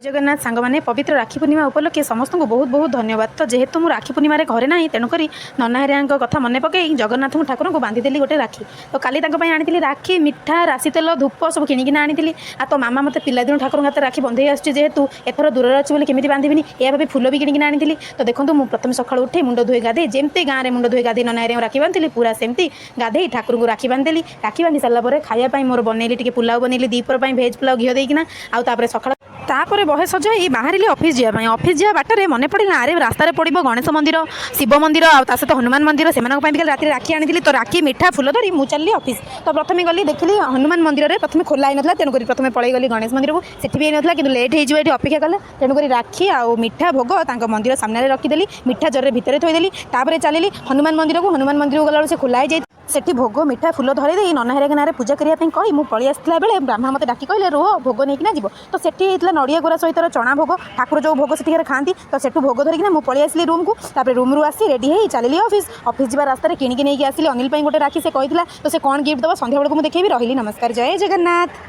जगन्नाथ सांग मैंने पवित्र राखी पूर्णिमा उपलक्षे समस्त को बहुत बहुत धन्यवाद। तो जेहेतु मुझे राखी पूर्णिम घरे ना तेणुक नना हेरिया कथा मन पकई जगन्नाथ ठाकुर को बांधीदेली गोटे राखी। तो काली आनी राखी मिठा राशि तेल धूप सब किणिकी आनी आ तो मामा मत पिलादिन ठाकुर हाथ राखी बंधे आसतु एथर दूर अच्छी बोली केमी बांधीनी या भाभी फुल भी किणिकी आनी। तो देखो मुझे प्रथम सकाल उठे मुंड धोई गाधे जमती गाँव में मुंड धोई गाधे नना हेरिया राखी बांधली पूरा सेमती गाधे ठाकुर को राखी बांधेली। राखी बांधी सारापर खायापी मोर बनैली टी पुलाव बनैली दीपर भेज पुलाव घी देना आउे सका तापर बहे सजाई बाहर ऑफिस जावाई ऑफिस जा बाटर मन पड़ा अरे रास्तार पड़ो गणेश मंदिर शिव मंदिर सहित हनुमान मंदिर से राति राखी आनी तो राखी मिठा फुल धरी मुझे चलि ऑफिस। तो प्रथम गली देखली हनुमान मंदिर में प्रथम खोला ही ना तेणुक प्रथम पड़े गली गणेश मंदिर को सेठी भी ना कि लेट हो अपेक्षा कले तेणुक राखी आउ मिठा भोग मंदिर सामने रखीदेली मिठा जर भितर थोदेली तापर चलिली हनुमान मंदिर को गला से खोला जाए सेठी भोग मिठा फुल धरी दे नना हेरिया गाँव में पूजा करने कही मुझे पलि आसला बेले ब्राह्मण मत डाकी कहले रोह भोग नहीं जीव। तो सेठी होता नड़िया गोरा सहित चना भोग ठाकुर जो भोग से खाती तो सेठू भोग धरिकी मुझे पलि आसली रूम को रूम रू आसी रेडी हो चलिए ऑफिस जा रास्तार किणिकी नहीं आसली अनिल गोटे राखी से कहला तो से कौन गिफ्ट दब सन्ध्या बेलू मुझे देखी रही। नमस्कार जय जगन्नाथ।